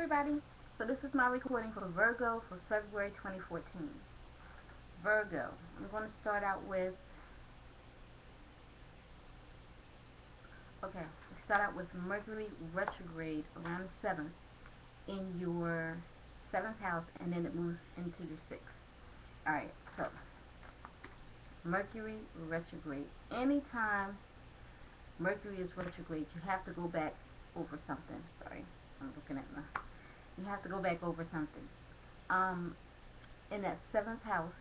everybody. So this is my recording for Virgo for February 2014. Virgo, I'm going to start out with, we start out with Mercury retrograde around the 7th in your 7th house, and then it moves into your 6th. Alright, so Mercury retrograde. Anytime Mercury is retrograde, you have to go back over something. Sorry, I'm looking at my... You have to go back over something. In that 7th house,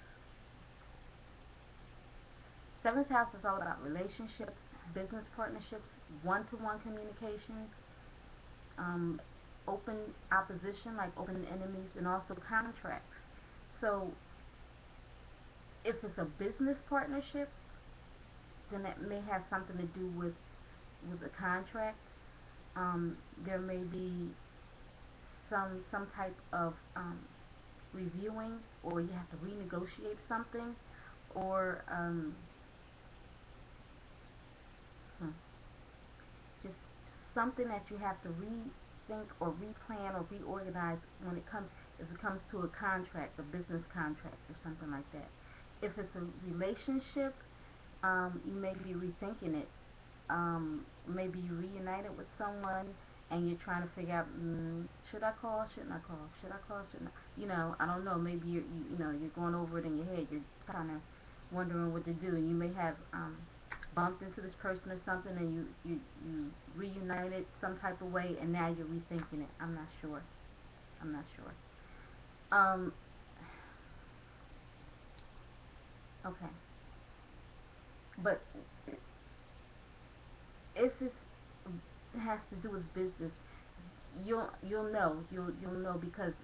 7th house is all about relationships, business partnerships, one-to-one communication, open opposition, like open enemies, and also contracts. So if it's a business partnership, then that may have something to do with a contract. There may be some type of reviewing, or you have to renegotiate something, or just something that you have to rethink or replan or reorganize when it comes, if it comes to a contract, a business contract or something like that. If it's a relationship, you may be rethinking it. Maybe you reunited with someone and you're trying to figure out, should I call, shouldn't I call, should I call, shouldn't I, I don't know, maybe you're going over it in your head, you're kind of wondering what to do, and you may have bumped into this person or something, and you reunited some type of way, and now you're rethinking it. I'm not sure. Okay. But if it has to do with business, you'll know because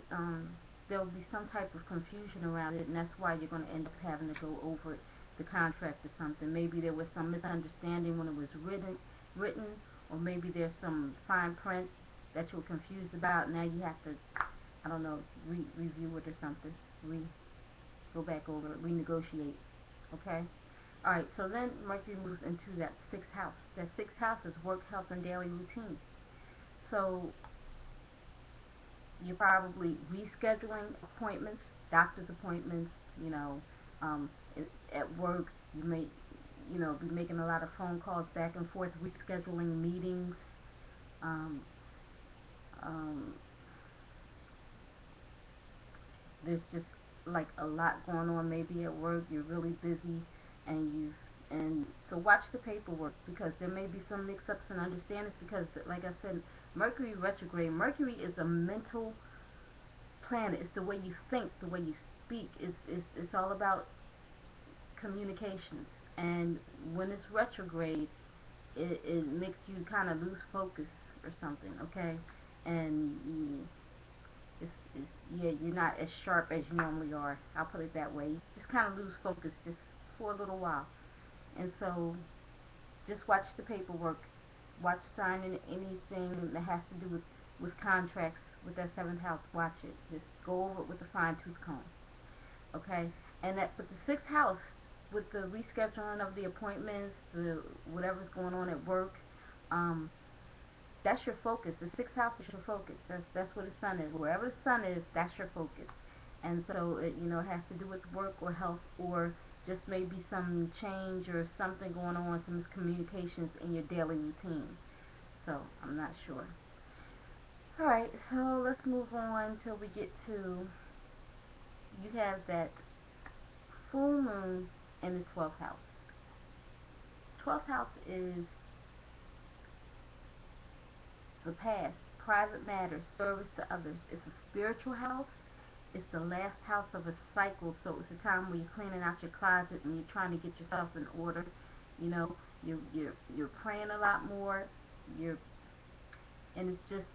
there'll be some type of confusion around it, and that's why you're going to end up having to go over the contract or something. Maybe there was some misunderstanding when it was written, or maybe there's some fine print that you were confused about. Now you have to, I don't know, review it or something, go back over it, renegotiate. Okay. Alright, so then Mercury moves into that 6th house. That 6th house is work, health, and daily routine. So you're probably rescheduling appointments, doctor's appointments, at work. You may, be making a lot of phone calls back and forth, rescheduling meetings. There's just like a lot going on. Maybe at work you're really busy, and so watch the paperwork, because there may be some mix-ups and understandings, because like I said, Mercury retrograde, Mercury is a mental planet. It's the way you think, the way you speak. It's all about communications, and when it's retrograde, it makes you kind of lose focus or something, okay? And you're not as sharp as you normally are. I'll put it that way. You just kind of lose focus just for a little while. And so just watch the paperwork. Watch signing anything that has to do with contracts with that 7th house. Watch it. Just go over it with a fine-tooth comb. Okay? And with the 6th house, with the rescheduling of the appointments, the whatever's going on at work, that's your focus. The 6th house is your focus. That's where the sun is. Wherever the sun is, that's your focus. And so it has to do with work or health, or just maybe some change or something going on, some miscommunications in your daily routine. So I'm not sure. Alright, so let's move on till we get to, you have that full moon in the 12th house. 12th house is the past, private matters, service to others. It's a spiritual house. It's the last house of a cycle, so it's a time where you're cleaning out your closet and you're trying to get yourself in order. You're praying a lot more. And it's just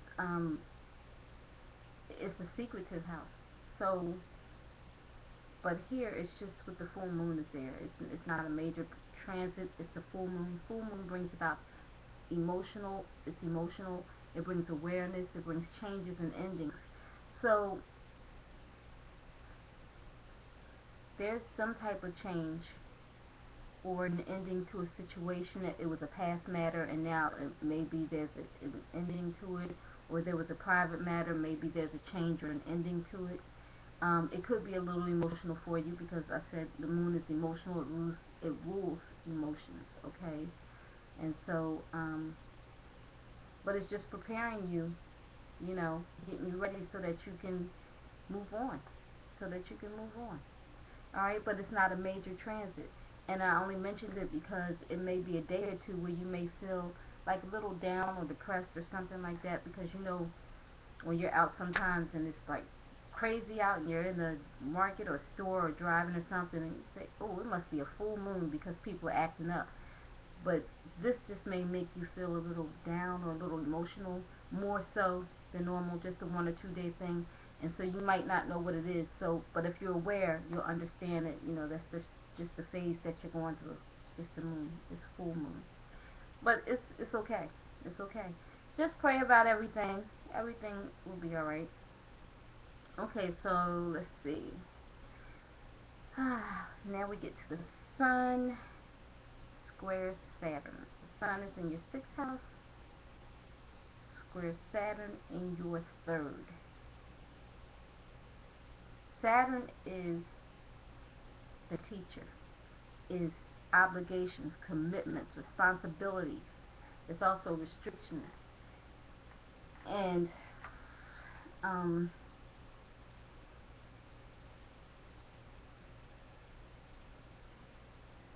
it's a secretive house. So, but here it's just with the full moon is there. It's not a major transit. It's the full moon. Full moon brings about emotional. It's emotional. It brings awareness. It brings changes and endings. So there's some type of change or an ending to a situation that it was a past matter, and now maybe there's an ending to it, or there was a private matter, maybe there's a change or an ending to it. It could be a little emotional for you because I said the moon is emotional. It rules emotions, okay? And so, but it's just preparing you, getting you ready so that you can move on, All right, but it's not a major transit. And I only mentioned it because it may be a day or two where you may feel like a little down or depressed or something like that, because when you're out sometimes and it's like crazy out and you're in the market or store or driving or something, and you say, oh, it must be a full moon because people are acting up. But this just may make you feel a little down or a little emotional, more so than normal, just a 1 or 2 day thing. And so you might not know what it is. So, but if you're aware, you'll understand it. That's just the phase that you're going through. It's just the moon. It's full moon. But it's okay. It's okay. Just pray about everything. Everything will be all right. Okay, so let's see. Now we get to the Sun square Saturn. The Sun is in your 6th house, square Saturn in your 3rd. Saturn is the teacher, is obligations, commitments, responsibilities. It's also restrictions. And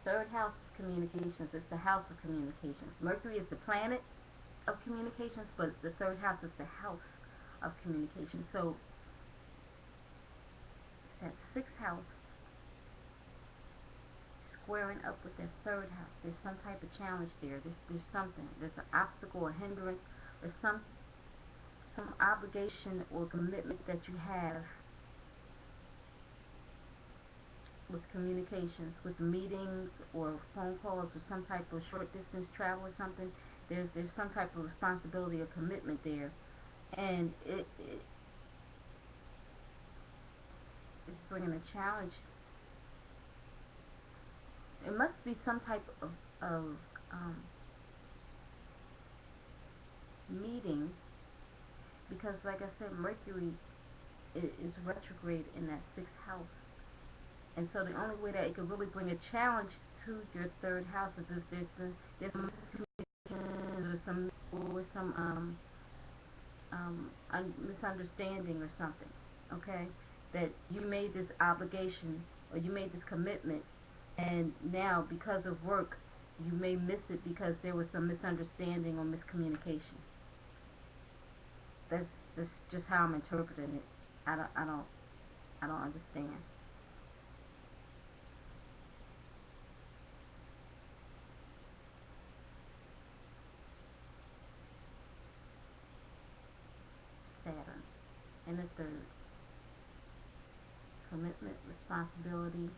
third house is communications. It's the house of communications. Mercury is the planet of communications, but the third house is the house of communication. So that 6th house squaring up with their 3rd house. There's some type of challenge there. There's something. There's an obstacle, a hindrance, or some obligation or commitment that you have with communications, with meetings or phone calls or some type of short distance travel or something. There's some type of responsibility or commitment there, and it's bringing a challenge. It must be some type of meeting, because like I said, Mercury is retrograde in that 6th house. And so the only way that it could really bring a challenge to your 3rd house is if there's some miscommunication or some misunderstanding or something, okay? That you made this obligation or you made this commitment, and now because of work you may miss it because there was some misunderstanding or miscommunication. That's just how I'm interpreting it. I don't understand. Saturn in the 3rd. Commitment, responsibility.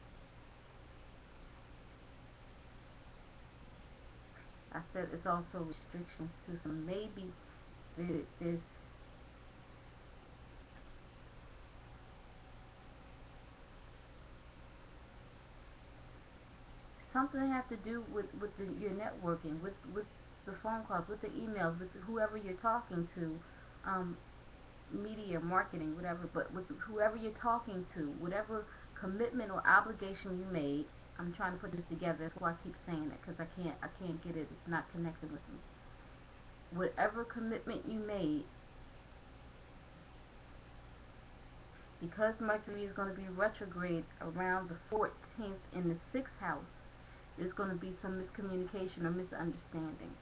I said it's also restrictions too. So maybe there's something that have to do with your networking, with the phone calls, with the emails, with whoever you're talking to, media, marketing, whatever. But with whoever you're talking to, whatever commitment or obligation you made. I'm trying to put this together. That's why I keep saying it, because I can't get it. It's not connected with me. Whatever commitment you made, because Mercury is going to be retrograde around the 14th in the 6th house, there's going to be some miscommunication or misunderstanding.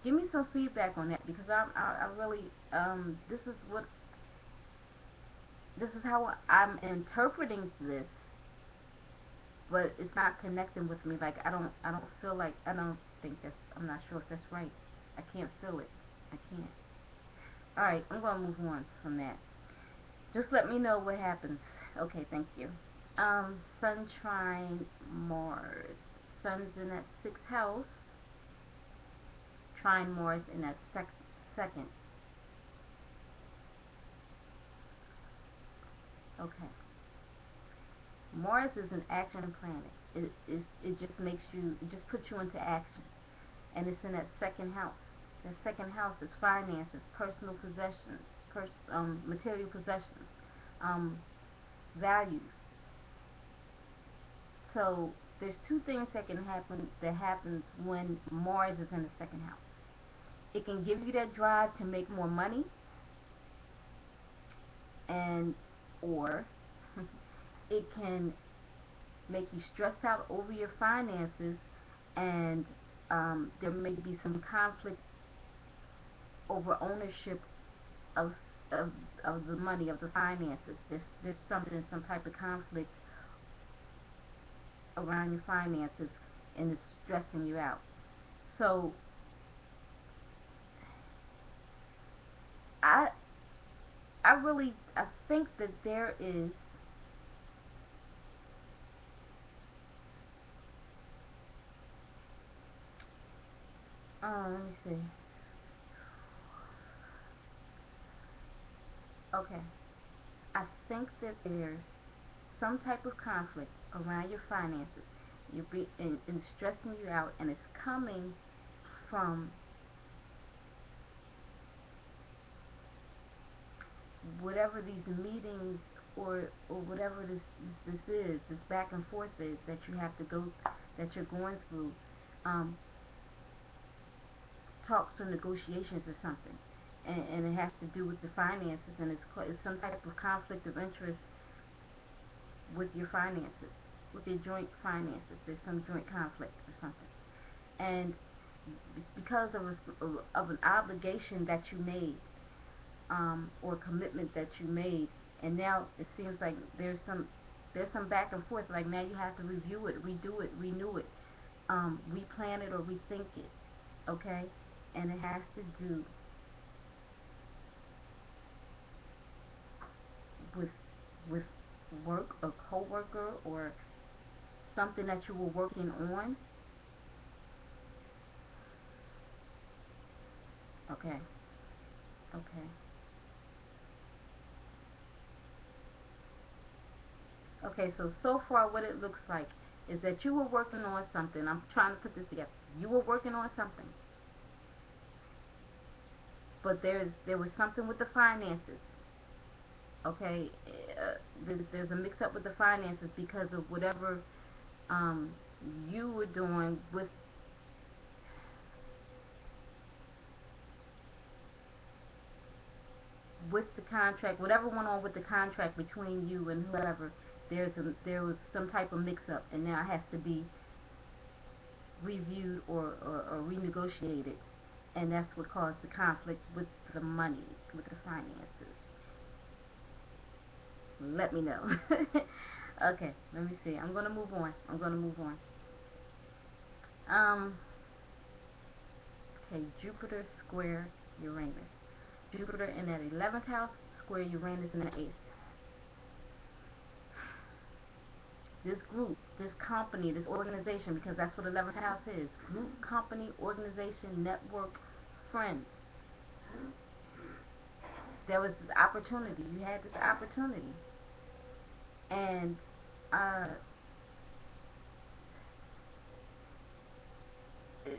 Give me some feedback on that, because I really this is how I'm interpreting this, but it's not connecting with me. Like I don't feel like, I'm not sure if that's right. I can't feel it. I can't. All right, I'm gonna move on from that. Just let me know what happens. Okay, thank you. Sun trine Mars. Sun's in that 6th house. Trine Mars in that second. Okay. Mars is an action planet. It just puts you into action, and it's in that 2nd house. That second house is finances, personal possessions, material possessions, um, values. So there's two things that can happen that happens when Mars is in the second house. It can give you that drive to make more money, and or it can make you stress out over your finances, and there may be some conflict over ownership of of the money, of the finances. There's some type of conflict around your finances, and it's stressing you out. So I I think that there is let me see. Okay, I think that there's some type of conflict around your finances. And stressing you out, and it's coming from whatever these meetings, or whatever this back and forth is that you have to go, that you're going through, um, talks or negotiations or something, and it has to do with the finances, and it's some type of conflict of interest with your finances, with your joint finances. There's some joint conflict or something, and it's because of an obligation that you made, or commitment that you made, and now it seems like there's some back and forth. Like now you have to review it, redo it, renew it, replan it or rethink it. Okay, and it has to do with with work, a coworker, or something that you were working on. Okay, okay, okay. So far, what it looks like is that you were working on something. I'm trying to put this together. You were working on something, but there was something with the finances. Okay, there's a mix up with the finances because of whatever um, you were doing with the contract, whatever went on with the contract between you and whoever. There was some type of mix up, and now it has to be reviewed, or renegotiated, and that's what caused the conflict with the money, with the finances. Let me know. Okay, let me see. I'm gonna move on. Um, okay, Jupiter square Uranus. Jupiter in that 11th house, square Uranus in the 8th. This group, this company, this organization, because that's what 11th house is: group, company, organization, network, friends. There was this opportunity. You had this opportunity, and uh,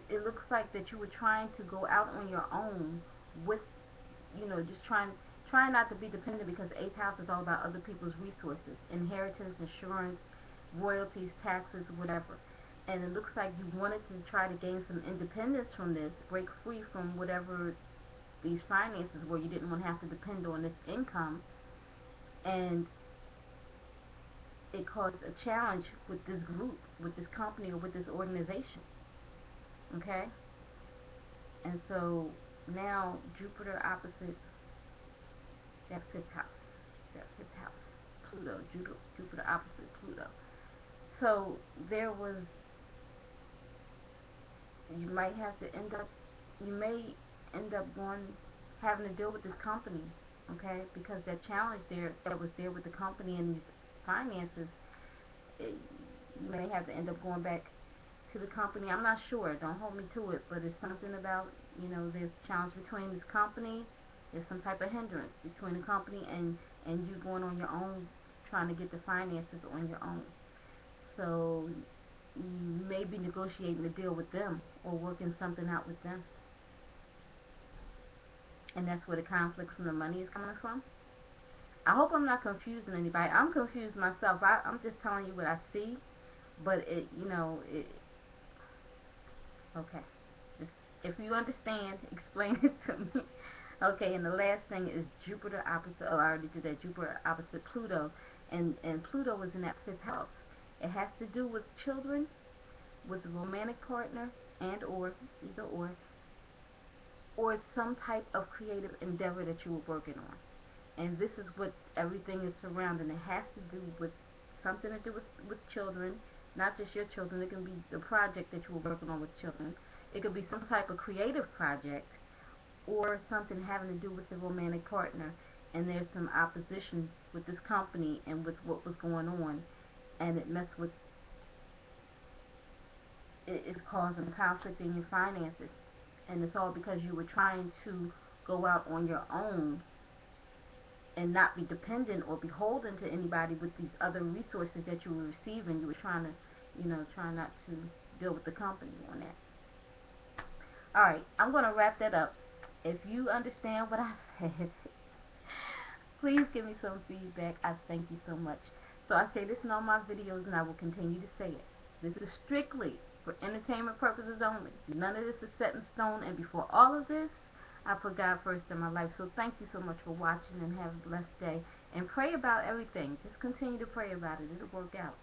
it looks like that you were trying to go out on your own with, just trying not to be dependent, because the 8th house is all about other people's resources, inheritance, insurance, royalties, taxes, whatever. And it looks like you wanted to try to gain some independence from this, break free from whatever these finances were. You didn't want to have to depend on this income, and it caused a challenge with this group, with this company, or with this organization. Okay? And so now Jupiter opposite that 5th house. Pluto. Jupiter opposite Pluto. So there was, you might have to end up, you may end up having to deal with this company, okay? Because that challenge that was there with the company and these finances, you may have to end up going back to the company. I'm not sure. Don't hold me to it, but it's something about, there's a challenge between this company. There's some type of hindrance between the company and you going on your own, trying to get the finances on your own. So you may be negotiating a deal with them, or working something out with them. and that's where the conflict from the money is coming from. I hope I'm not confusing anybody. I'm confused myself. I'm just telling you what I see, but okay. Just, if you understand, explain it to me. Okay, and the last thing is Jupiter opposite, oh, I already did that, Jupiter opposite Pluto, and Pluto is in that fifth house. It has to do with children, with a romantic partner, and or, either or some type of creative endeavor that you were working on. And this is what everything is surrounding. It has to do with something to do with children, not just your children. It can be the project that you were working on with children. It could be some type of creative project, or something having to do with the romantic partner. And there's some opposition with this company and with what was going on, and it messed with. It's causing conflict in your finances, and it's all because you were trying to go out on your own and not be dependent or beholden to anybody with these other resources that you were receiving. You were trying to, try not to deal with the company on that. Alright, I'm going to wrap that up. If you understand what I said, please give me some feedback. I thank you so much. So I say this in all my videos, and I will continue to say it. This is strictly for entertainment purposes only. None of this is set in stone, and before all of this, I put God first in my life. So thank you so much for watching, and have a blessed day. And pray about everything. Just continue to pray about it. It'll work out.